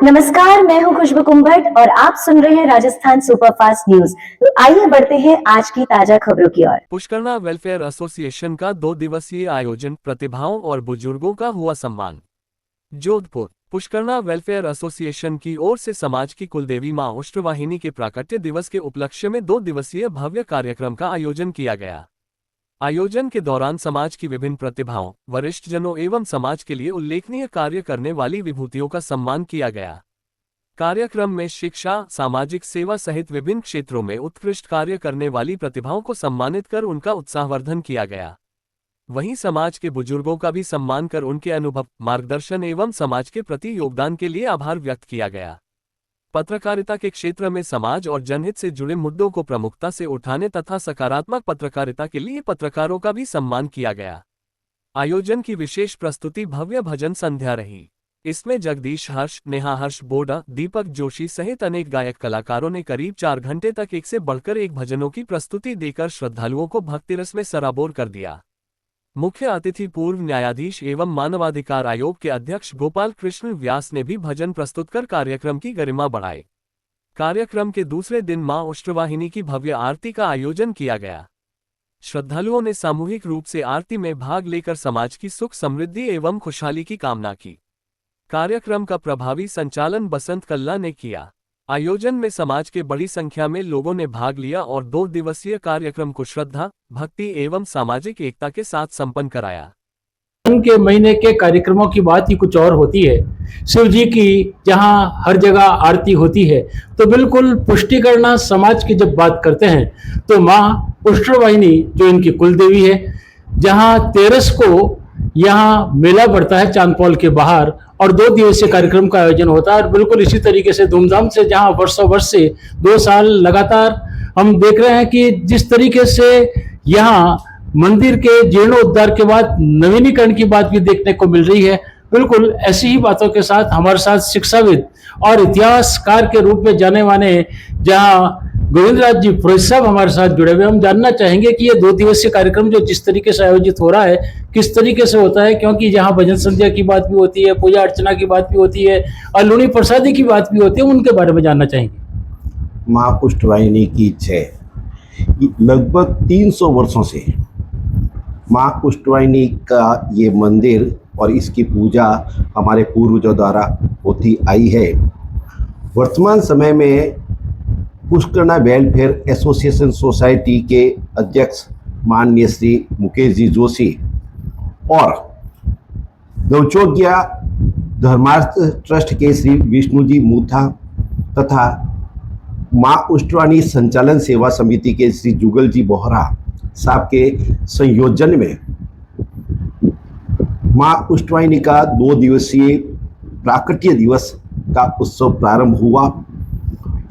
नमस्कार, मैं हूं खुशबू कुंभट और आप सुन रहे हैं राजस्थान सुपरफास्ट न्यूज। तो आइए बढ़ते हैं आज की ताजा खबरों की ओर। पुष्करणा वेलफेयर एसोसिएशन का 2 दिवसीय आयोजन, प्रतिभाओं और बुजुर्गों का हुआ सम्मान। जोधपुर पुष्करणा वेलफेयर एसोसिएशन की ओर से समाज की कुलदेवी मां उष्ट्रवाहिनी के प्राकट्य दिवस के उपलक्ष्य में 2 दिवसीय भव्य कार्यक्रम का आयोजन किया गया। आयोजन के दौरान समाज की विभिन्न प्रतिभाओं, वरिष्ठ जनों एवं समाज के लिए उल्लेखनीय कार्य करने वाली विभूतियों का सम्मान किया गया। कार्यक्रम में शिक्षा, सामाजिक सेवा सहित विभिन्न क्षेत्रों में उत्कृष्ट कार्य करने वाली प्रतिभाओं को सम्मानित कर उनका उत्साहवर्धन किया गया। वहीं समाज के बुजुर्गों का भी सम्मान कर उनके अनुभव, मार्गदर्शन एवं समाज के प्रति योगदान के लिए आभार व्यक्त किया गया। पत्रकारिता के क्षेत्र में समाज और जनहित से जुड़े मुद्दों को प्रमुखता से उठाने तथा सकारात्मक पत्रकारिता के लिए पत्रकारों का भी सम्मान किया गया। आयोजन की विशेष प्रस्तुति भव्य भजन संध्या रही। इसमें जगदीश हर्ष, नेहा हर्ष बोडा, दीपक जोशी सहित अनेक गायक कलाकारों ने करीब 4 घंटे तक एक से बढ़कर एक भजनों की प्रस्तुति देकर श्रद्धालुओं को भक्तिरस में सराबोर कर दिया। मुख्य अतिथि पूर्व न्यायाधीश एवं मानवाधिकार आयोग के अध्यक्ष गोपाल कृष्ण व्यास ने भी भजन प्रस्तुत कर कार्यक्रम की गरिमा बढ़ाई। कार्यक्रम के दूसरे दिन मां उष्ट्रवाहिनी की भव्य आरती का आयोजन किया गया। श्रद्धालुओं ने सामूहिक रूप से आरती में भाग लेकर समाज की सुख समृद्धि एवं खुशहाली की कामना की। कार्यक्रम का प्रभावी संचालन बसंत कल्ला ने किया। आयोजन में समाज के बड़ी संख्या में लोगों ने भाग लिया और 2 दिवसीय कार्यक्रम को श्रद्धा, भक्ति एवं सामाजिक एकता के साथ संपन्न कराया। के महीने के कार्यक्रमों की बात ही कुछ और होती है। शिव जी की जहां हर जगह आरती होती है, तो बिल्कुल पुष्टिकरणा समाज की जब बात करते हैं तो माँ उष्ट्रवाहिनी जो इनकी कुलदेवी है, जहां 13 को यहाँ मेला पड़ता है चांदपौल के बाहर और 2 दिवसीय कार्यक्रम का आयोजन होता है। और बिल्कुल इसी तरीके से धूमधाम से जहाँ वर्षों वर्ष से 2 साल लगातार हम देख रहे हैं कि जिस तरीके से यहाँ मंदिर के जीर्णोद्धार के बाद नवीनीकरण की बात भी देखने को मिल रही है। बिल्कुल ऐसी ही बातों के साथ हमारे साथ शिक्षाविद और इतिहासकार के रूप में जाने माने जहाँ गोविंदराज जी पुरोहित साहब हमारे साथ जुड़े हुए। हम जानना चाहेंगे कि ये 2 दिवसीय कार्यक्रम जो जिस तरीके से आयोजित हो रहा है किस तरीके से होता है, क्योंकि जहाँ भजन संध्या की बात भी होती है, पूजा अर्चना की बात भी होती है और लूणी प्रसादी की बात भी होती है, उनके बारे में जानना चाहेंगे। माँ उष्ट्रवाहिनी की जय। लगभग 300 वर्षों से माँ उष्ट्रवाहिनी का ये मंदिर और इसकी पूजा हमारे पूर्वजों द्वारा होती आई है। वर्तमान समय में पुष्करणा वेलफेयर एसोसिएशन सोसाइटी के अध्यक्ष माननीय श्री मुकेश जी जोशी और नवचौकिया धर्मार्थ ट्रस्ट के श्री विष्णु जी मूथा तथा माँ उष्ट्रवाहिनी संचालन सेवा समिति के श्री जुगल जी बोहरा साहब के संयोजन में माँ उष्ट्रवाहिनी का 2 दिवसीय प्राकट्य दिवस का उत्सव प्रारंभ हुआ।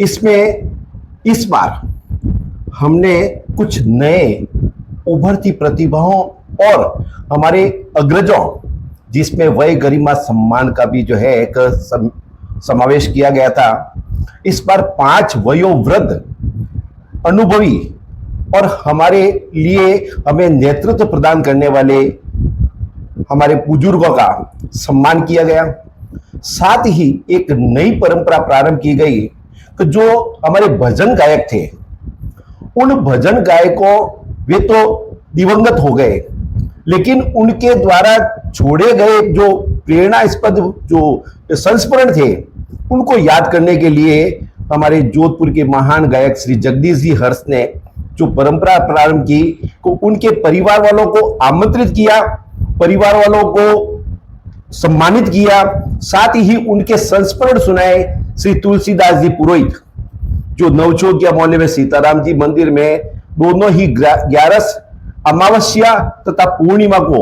इसमें इस बार हमने कुछ नए उभरती प्रतिभाओं और हमारे अग्रजों, जिसमें वय गरिमा सम्मान का भी जो है एक समावेश किया गया था। इस बार 5 वयोवृद्ध अनुभवी और हमारे लिए हमें नेतृत्व प्रदान करने वाले हमारे बुजुर्गों का सम्मान किया गया। साथ ही एक नई परंपरा प्रारंभ की गई कि जो हमारे भजन गायक थे, उन भजन गायकों, वे तो दिवंगत हो गए, लेकिन उनके द्वारा छोड़े गए जो प्रेरणास्पद जो संस्मरण थे, उनको याद करने के लिए हमारे जोधपुर के महान गायक श्री जगदीश जी हर्ष ने जो परंपरा प्रारंभ की, को उनके परिवार वालों को आमंत्रित किया, परिवार वालों को सम्मानित किया। साथ ही उनके संस्मरण सुनाए श्री तुलसीदास जी पुरोहित, जो नवचौकिया मोहल्ले में सीताराम जी मंदिर में दोनों ही 11 अमावस्या तथा पूर्णिमा को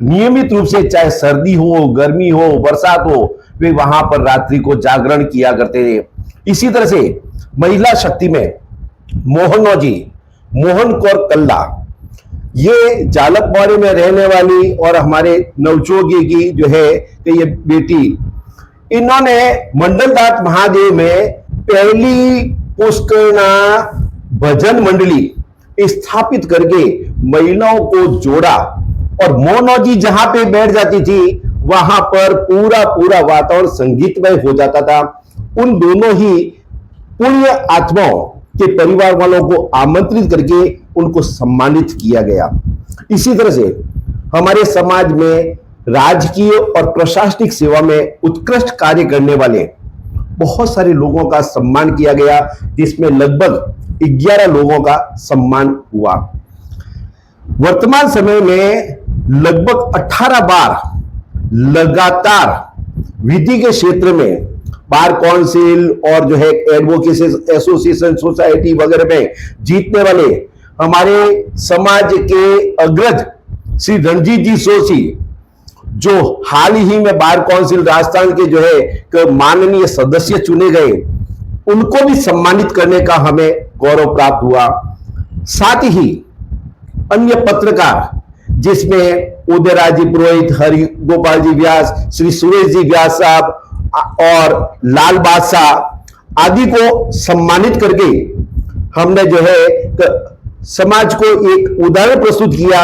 नियमित रूप से, चाहे सर्दी हो, गर्मी हो, बरसात हो, वे वहां पर रात्रि को जागरण किया करते थे। इसी तरह से महिला शक्ति में मोहन कौर कल्ला, ये जालकबाड़ी में रहने वाली और हमारे नवचौकी की जो है ये बेटी, इन्होंने मंडलदास महादेव में पहली पुष्करणा भजन मंडली स्थापित करके महिलाओं को जोड़ा और मोहनौजी जहां पे बैठ जाती थी वहां पर पूरा पूरा वातावरण संगीतमय हो जाता था। उन दोनों ही पुण्य आत्माओं के परिवार वालों को आमंत्रित करके उनको सम्मानित किया गया। इसी तरह से हमारे समाज में राजकीय और प्रशासनिक सेवा में उत्कृष्ट कार्य करने वाले बहुत सारे लोगों का सम्मान किया गया, जिसमें लगभग 11 लोगों का सम्मान हुआ। वर्तमान समय में लगभग 18 बार लगातार विधि के क्षेत्र में बार काउंसिल और जो है एडवोकेसी एसोसिएशन सोसाइटी वगैरह में जीतने वाले हमारे समाज के अग्रज श्री रणजीत जी सोशी, जो हाल ही में बार काउंसिल राजस्थान के जो है माननीय सदस्य चुने गए, उनको भी सम्मानित करने का हमें गौरव प्राप्त हुआ। साथ ही अन्य पत्रकार, जिसमें उदयराज जी पुरोहित, हरि गोपाल जी व्यास, श्री सुरेश जी व्यास साहब और लाल बादशाह आदि को सम्मानित करके हमने जो है समाज को एक उदाहरण प्रस्तुत किया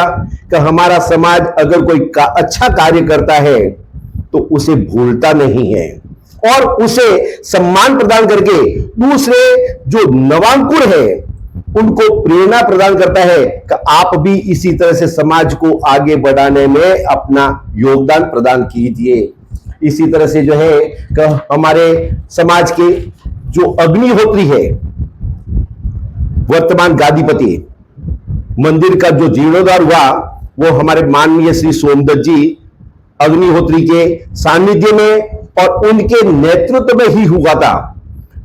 कि हमारा समाज अगर कोई अच्छा कार्य करता है तो उसे भूलता नहीं है और उसे सम्मान प्रदान करके दूसरे जो नवांकुर है उनको प्रेरणा प्रदान करता है कि आप भी इसी तरह से समाज को आगे बढ़ाने में अपना योगदान प्रदान कीजिए। इसी तरह से जो है कि हमारे समाज के जो अग्निहोत्री है, वर्तमान गादीपति, मंदिर का जो जीर्णोद्धार हुआ वो हमारे माननीय श्री सोमदत्त जी अग्निहोत्री के सानिध्य में और उनके नेतृत्व में ही हुआ था।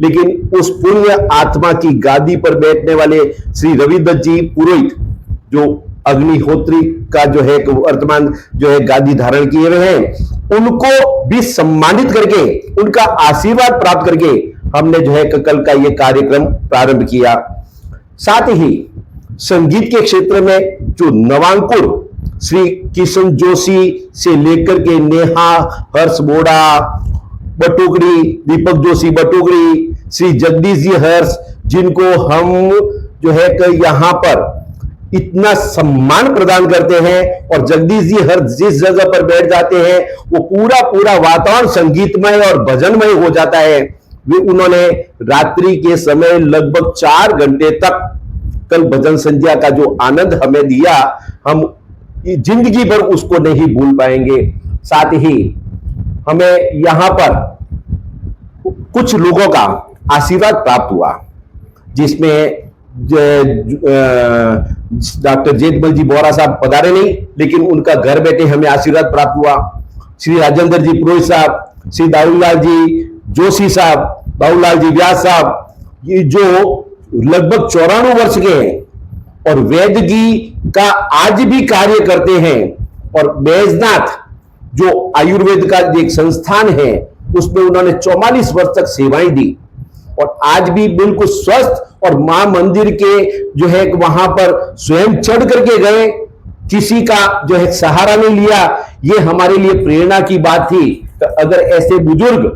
लेकिन उस पुण्य आत्मा की गादी पर बैठने वाले श्री रविदत्त जी पुरोहित, जो अग्निहोत्री का जो है वर्तमान जो है गादी धारण किए हुए हैं, उनको भी सम्मानित करके उनका आशीर्वाद प्राप्त करके हमने जो है कल का ये कार्यक्रम प्रारंभ किया। साथ ही संगीत के क्षेत्र में जो नवांकुर श्री किशन जोशी से लेकर के नेहा हर्ष बोड़ा बटुकड़ी, दीपक जोशी बटुकड़ी, श्री जगदीश जी हर्ष, जिनको हम जो है कि यहां पर इतना सम्मान प्रदान करते हैं और जगदीश जी हर्ष जिस जगह पर बैठ जाते हैं वो पूरा पूरा वातावरण संगीतमय और भजनमय हो जाता है। वे उन्होंने रात्रि के समय लगभग 4 घंटे तक कल भजन संध्या का जो आनंद हमें दिया, हम जिंदगी भर उसको नहीं भूल पाएंगे। साथ ही हमें यहां पर कुछ लोगों का आशीर्वाद प्राप्त हुआ, जिसमें डॉक्टर जेठमल जी बोरा साहब पधारे नहीं, लेकिन उनका घर बैठे हमें आशीर्वाद प्राप्त हुआ। श्री राजेंद्र जी पुरोहित साहब, श्री दाऊलाल जी जोशी साहब, बाबूलाल जी व्यास साहब, ये जो लगभग 94 वर्ष के हैं और वैद्यगी का आज भी कार्य करते हैं, और बैजनाथ जो आयुर्वेद का एक संस्थान है उसमें उन्होंने 44 वर्ष तक सेवाएं दी और आज भी बिल्कुल स्वस्थ और मां मंदिर के जो है वहां पर स्वयं चढ़ करके गए, किसी का जो है सहारा नहीं लिया। ये हमारे लिए प्रेरणा की बात थी। तो अगर ऐसे बुजुर्ग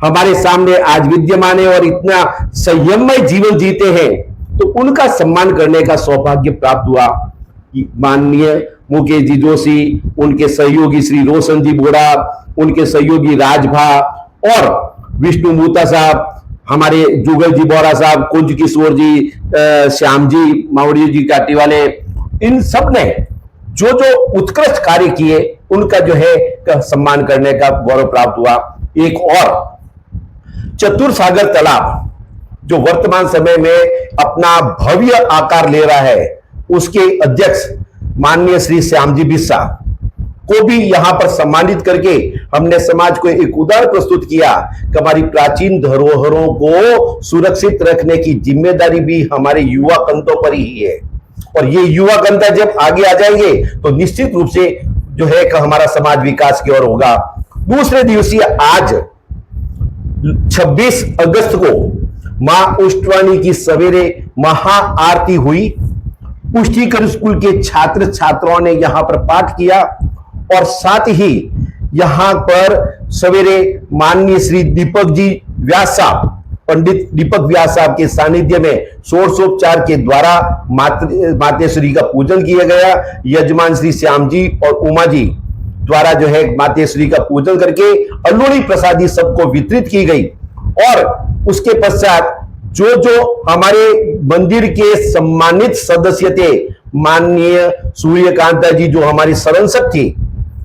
हमारे सामने आज विद्यमान है और इतना संयममय जीवन जीते हैं तो उनका सम्मान करने का सौभाग्य प्राप्त हुआ। माननीय मुकेश जी जोशी, उनके सहयोगी श्री रोशन जी बोड़ा, उनके सहयोगी राजभा और विष्णु मूता साहब, हमारे जुगल जी बोरा साहब, कुंज किशोर जी, श्याम जी मावड़ी जी काटी वाले, इन सब ने जो जो उत्कृष्ट कार्य किए उनका जो है सम्मान करने का गौरव प्राप्त हुआ। एक और चतुर तालाब जो वर्तमान समय में अपना भव्य आकार ले रहा है, उसके अध्यक्ष माननीय श्री श्याम जी बिस्सा को भी यहां पर सम्मानित करके हमने समाज को एक उदाहरण प्रस्तुत किया कि हमारी प्राचीन धरोहरों को सुरक्षित रखने की जिम्मेदारी भी हमारे युवा कंतों पर ही है, और ये युवा कंता जब आगे आ जाएंगे तो निश्चित रूप से जो है कि हमारा समाज विकास की ओर होगा। दूसरे दिवसीय आज 26 अगस्त को मां उष्टवाणी की सवेरे महाआरती हुई। पुष्टिकर स्कूल के छात्र छात्राओं ने यहां पर पाठ किया और साथ ही यहां पर सवेरे माननीय श्री दीपक जी व्यास साहब, पंडित दीपक व्यास साहब के सानिध्य में षोडशोपचार के द्वारा मातेश्वरी का पूजन किया गया। यजमान श्री श्याम जी और उमा जी द्वारा जो है मातेश्वरी का पूजन करके अल्लूरी प्रसादी सबको वितरित की गई। और उसके पश्चात जो जो हमारे मंदिर के सम्मानित सदस्य थे, माननीय सूर्यकांता जी जो हमारी संरक्षक थी,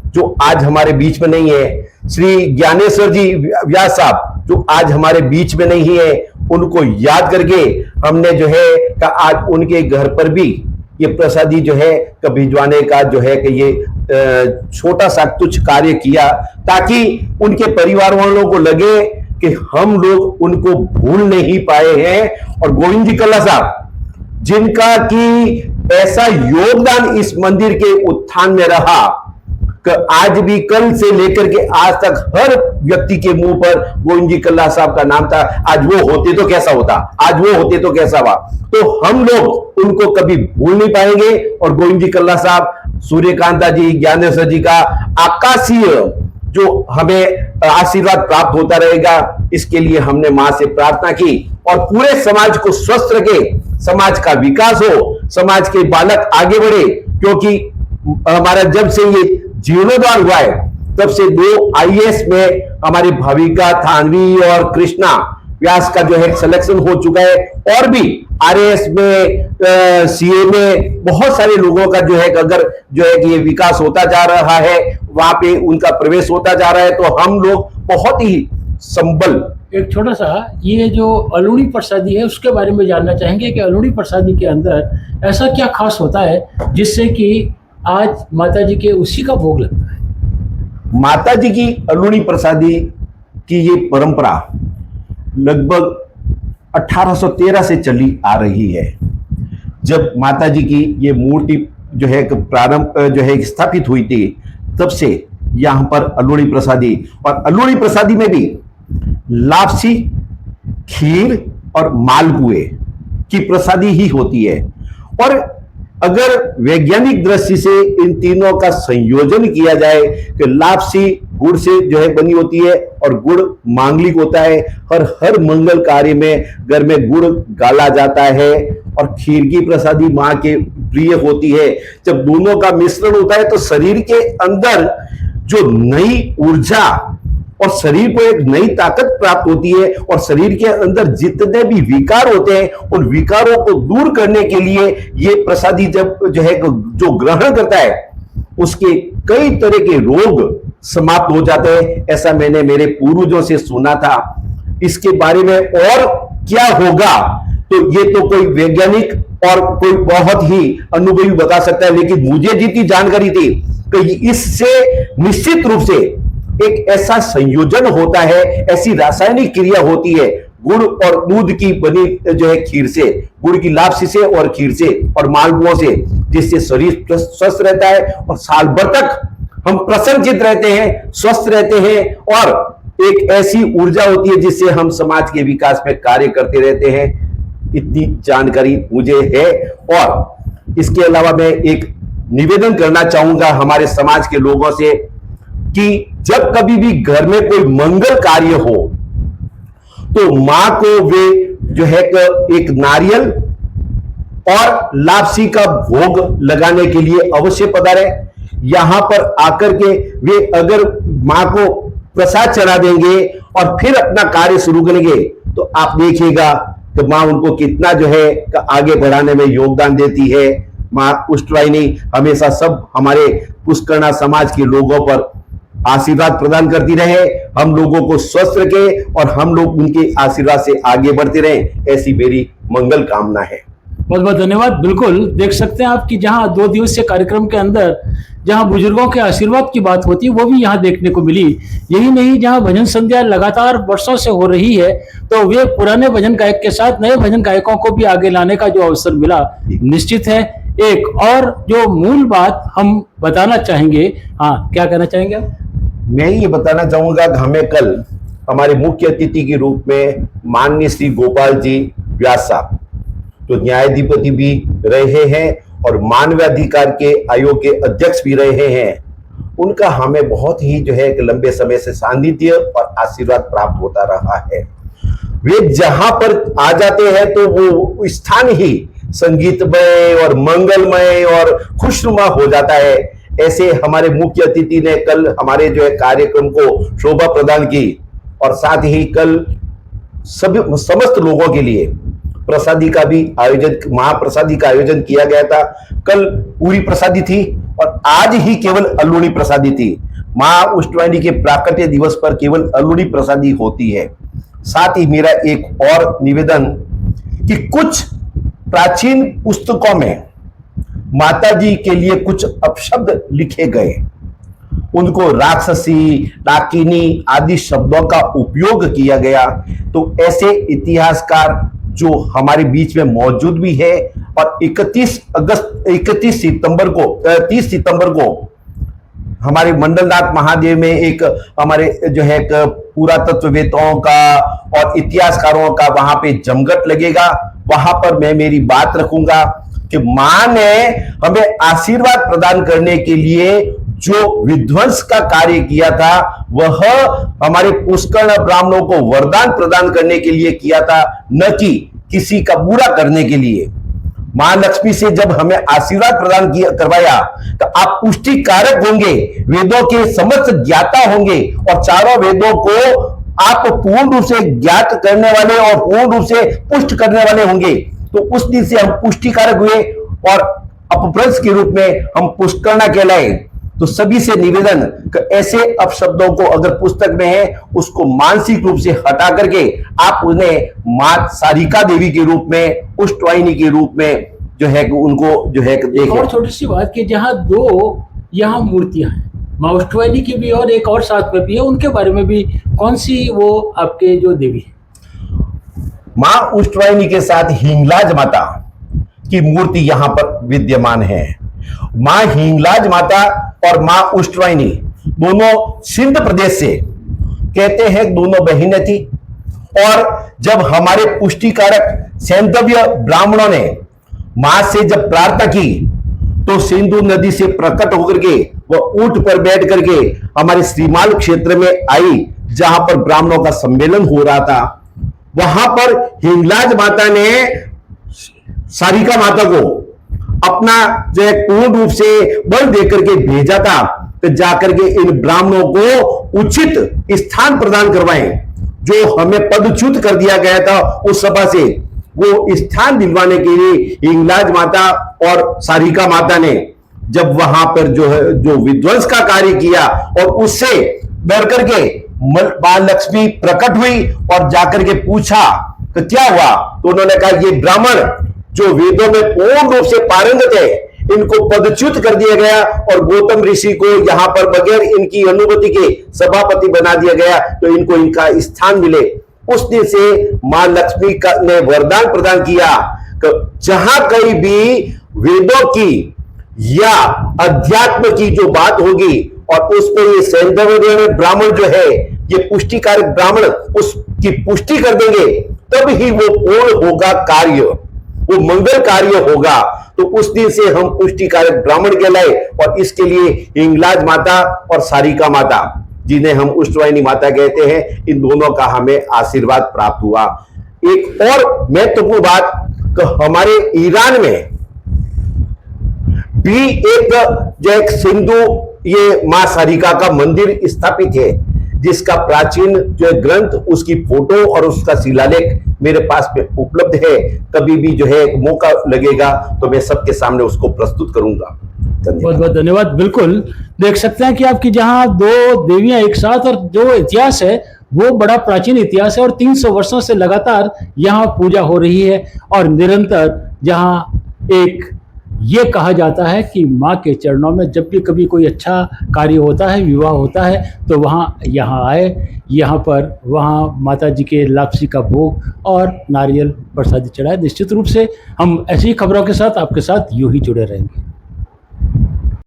जो आज हमारे बीच में नहीं है, श्री ज्ञानेश्वर जी व्यास साहब जो आज हमारे बीच में नहीं है, उनको याद करके हमने जो है का आज उनके घर पर भी ये प्रसादी जो है का भिजवाने का जो है कि ये छोटा सा तुच्छ कार्य किया, ताकि उनके परिवार वालों को लगे कि हम लोग उनको भूल नहीं पाए हैं। और गोविंद जी कल्ला साहब जिनका कि ऐसा योगदान इस मंदिर के उत्थान में रहा कि आज भी कल से लेकर के आज तक हर व्यक्ति के मुंह पर गोविंद जी कल्ला साहब का नाम था। आज वो होते तो कैसा होता, आज वो होते तो कैसा हुआ। तो हम लोग उनको कभी भूल नहीं पाएंगे। और गोविंद जी कल्ला साहब, सूर्यकांता जी, ज्ञानेश्वर जी का आकाशीय जो हमें आशीर्वाद प्राप्त होता रहेगा, इसके लिए हमने मां से प्रार्थना की और पूरे समाज को स्वस्थ रखे, समाज का विकास हो, समाज के बालक आगे बढ़े। क्योंकि हमारा जब से ये जीर्णोद्धार हुआ है तब से 2 आईएएस में हमारी भाविका, थानवी और कृष्णा व्यास का जो है सिलेक्शन हो चुका है। और भी आरएएस में, सीए में बहुत सारे लोगों का जो है अगर जो है कि ये विकास होता जा रहा है, वहां पे उनका प्रवेश होता जा रहा है, तो हम लोग बहुत ही संबल। एक छोटा सा ये जो अल्लूरी प्रसादी है उसके बारे में जानना चाहेंगे कि अल्लूरी प्रसादी के अंदर ऐसा क्या खास होता है जिससे कि आज माता जी के उसी का भोग लगता है। माता जी की अल्लूरी प्रसादी की ये परंपरा लगभग 1813 से चली आ रही है। जब माता जी की ये मूर्ति जो है प्रारंभ जो है स्थापित हुई थी, तब से यहां पर अल्लूरी प्रसादी, और अल्लूरी प्रसादी में भी लापसी, खीर और मालपुए की प्रसादी ही होती है। और अगर वैज्ञानिक दृष्टि से इन तीनों का संयोजन किया जाए कि लापसी गुड़ से जो है बनी होती है और गुड़ मांगलिक होता है, हर मंगल कार्य में घर में गुड़ गाला जाता है, और खीर की प्रसादी मां के प्रिय होती है। जब दोनों का मिश्रण होता है तो शरीर के अंदर जो नई ऊर्जा और शरीर को एक नई ताकत प्राप्त होती है, और शरीर के अंदर जितने भी विकार होते हैं उन विकारों को दूर करने के लिए ये प्रसादी जब जो है जो ग्रहण करता है उसके कई तरह के रोग समाप्त हो जाते हैं। ऐसा मैंने मेरे पूर्वजों से सुना था। इसके बारे में और क्या होगा तो ये तो कोई वैज्ञानिक और कोई बहुत ही अनुभवी बता सकता है, लेकिन मुझे जितनी जानकारी थी कि इससे निश्चित रूप से एक ऐसा संयोजन होता है, ऐसी रासायनिक क्रिया होती है गुड़ और दूध की बनी जो है खीर से, गुड़ की लापसी से और खीर से और मालपुओं से, जिससे शरीर स्वस्थ रहता है और साल भर तक हम प्रसन्नचित रहते हैं, स्वस्थ रहते हैं, और एक ऐसी ऊर्जा होती है जिससे हम समाज के विकास में कार्य करते रहते हैं। इतनी जानकारी मुझे है। और इसके अलावा मैं एक निवेदन करना चाहूंगा हमारे समाज के लोगों से कि जब कभी भी घर में कोई मंगल कार्य हो तो मां को वे जो है एक नारियल और लापसी का भोग लगाने के लिए अवश्य पधारे। यहां पर आकर के वे अगर मां को प्रसाद चढ़ा देंगे और फिर अपना कार्य शुरू करेंगे तो आप देखिएगा कि मां उनको कितना जो है आगे बढ़ाने में योगदान देती है। मां उष्टवाहिनी हमेशा सब हमारे पुष्करणा समाज के लोगों पर आशीर्वाद प्रदान करती रहे, हम लोगों को स्वस्थ रखे और हम लोग उनके आशीर्वाद से आगे बढ़ते रहे, ऐसी मेरी मंगल कामना है। बहुत बहुत धन्यवाद। बिल्कुल देख सकते हैं आप कि जहां 2 दिवसीय कार्यक्रम के अंदर जहां बुजुर्गों के आशीर्वाद की बात होती है वो भी यहां देखने को मिली। यही नहीं, जहां भजन संध्या लगातार वर्षों से हो रही है तो वे पुराने भजन गायक के साथ नए भजन गायकों को भी आगे लाने का जो अवसर मिला निश्चित है। एक और जो मूल बात हम बताना चाहेंगे, हाँ क्या कहना चाहेंगे आप? मैं ये बताना चाहूंगा कि हमें कल हमारे मुख्य अतिथि के रूप में माननीय श्री गोपाल जी व्यास साहब जो न्यायाधिपति भी रहे हैं और मानवाधिकार के आयोग के अध्यक्ष भी रहे हैं, उनका हमें बहुत ही जो है कि लंबे समय से सानिध्य और आशीर्वाद प्राप्त होता रहा है। वे जहां पर आ जाते हैं तो वो स्थान ही संगीतमय और मंगलमय और खुशनुमा हो जाता है। ऐसे हमारे मुख्य अतिथि ने कल हमारे जो है कार्यक्रम को शोभा प्रदान की और साथ ही कल सभी समस्त लोगों के लिए प्रसादी का भी आयोजन, महाप्रसादी का आयोजन किया गया था। कल पूरी प्रसादी थी और आज ही केवल अल्लूड़ी प्रसादी थी। मां उष्टवाहिनी के प्राकट्य दिवस पर केवल अल्लूड़ी प्रसादी होती है। साथ ही मेरा एक और निवेदन कि कुछ प्राचीन पुस्तकों में माता जी के लिए कुछ अपशब्द लिखे गए, उनको राक्षसी, डाकिनी आदि शब्दों का उपयोग किया गया। तो ऐसे इतिहासकार जो हमारे बीच में मौजूद भी है और 31 सितंबर को हमारे मंडलनाथ महादेव में एक हमारे जो है पुरातत्ववेत्ताओं का और इतिहासकारों का वहां पे जमघट लगेगा। वहां पर मैं मेरी बात रखूंगा कि मां ने हमें आशीर्वाद प्रदान करने के लिए जो विध्वंस का कार्य किया था वह हमारे पुष्कर्ण ब्राह्मणों को वरदान प्रदान करने के लिए किया था, न कि किसी का बुरा करने के लिए। मां लक्ष्मी से जब हमें आशीर्वाद प्रदान करवाया तो आप पुष्टि कारक होंगे, वेदों के समस्त ज्ञाता होंगे और चारों वेदों को आप पूर्ण रूप से ज्ञात करने वाले और पूर्ण रूप से पुष्ट करने वाले होंगे। तो उस दिन से हम पुष्टि कारक हुए और अपभ्रंश के रूप में हम पुष्करणा कहलाए। तो सभी से निवेदन कि ऐसे अपशब्दों को अगर पुस्तक में है उसको मानसिक रूप से हटा करके आप उन्हें मां सारिका देवी के रूप में, उष्टवाहिनी के रूप में जो है उनको जो है देखें। और छोटी सी बात कि जहाँ दो यहाँ मूर्तियां हैं, माँ उष्टवाहिनी की भी और एक और साथ में भी है, उनके बारे में भी कौन सी वो आपके जो देवी है? मां उष्टवाहिनी के साथ हिंगलाज माता की मूर्ति यहां पर विद्यमान है। मां हिंगलाज माता और मां उष्टवाहिनी दोनों सिंध प्रदेश से, कहते हैं दोनों बहनें थी। और जब हमारे पुष्टिकारक सैंधव्य ब्राह्मणों ने मां से जब प्रार्थना की तो सिंधु नदी से प्रकट होकर के वह ऊंट पर बैठ करके हमारे श्रीमाल क्षेत्र में आई, जहां पर ब्राह्मणों का सम्मेलन हो रहा था। वहां पर हिंगलाज माता ने सारिका माता को अपना जो है पूर्ण रूप से बल देकर के भेजा था तो जाकर के इन ब्राह्मणों को उचित स्थान प्रदान करवाएं। जो हमें पदच्युत कर दिया गया था उस सभा से, वो स्थान दिलवाने के लिए हिंगलाज माता और सारिका माता ने जब वहां पर जो है जो विध्वंस का कार्य किया और उससे डर करके मां लक्ष्मी प्रकट हुई और जाकर के पूछा तो क्या हुआ, तो उन्होंने कहा ये ब्राह्मण जो वेदों में पूर्ण रूप से पारंगत है, इनको पदच्युत कर दिया गया और गौतम ऋषि को यहां पर बगैर इनकी अनुमति के सभापति बना दिया गया तो इनको इनका स्थान मिले। उस दिन से मां लक्ष्मी ने वरदान प्रदान किया कि जहां कहीं भी वेदों की या अध्यात्म की जो बात होगी और उसमें ये सैंधव्य ब्राह्मण जो है, ये पुष्टिकारक ब्राह्मण उसकी पुष्टि कर देंगे, तब ही वो पूर्ण होगा कार्य, वो मंगल कार्य होगा। तो उस दिन से हम पुष्टिकारक ब्राह्मण कहलाए और इसके लिए हिंगलाज माता और सारिका माता, जिन्हें हम उष्टवाहिनी माता कहते हैं, इन दोनों का हमें आशीर्वाद प्राप्त हुआ। एक और महत्वपूर्ण बात कि हमारे ईरान में भी एक सिंधु ये मां सारिका का मंदिर स्थापित है, जिसका प्राचीन जो ग्रंथ, उसकी फोटो और उसका शिलालेख मेरे पास में उपलब्ध है। कभी भी जो है मौका लगेगा तो मैं सबके सामने उसको प्रस्तुत करूंगा। बहुत बहुत धन्यवाद। बिल्कुल देख सकते हैं कि आपकी जहां दो देवियां एक साथ, और जो इतिहास है वो बड़ा प्राचीन इतिहास है और 300 वर्षों से लगातार यहाँ पूजा हो रही है। और निरंतर जहाँ एक ये कहा जाता है कि माँ के चरणों में जब भी कभी कोई अच्छा कार्य होता है, विवाह होता है, तो वहाँ यहाँ आए, यहाँ पर वहाँ माता जी के लापसी का भोग और नारियल प्रसाद चढ़ाए। निश्चित रूप से हम ऐसी खबरों के साथ आपके साथ यूं ही जुड़े रहेंगे।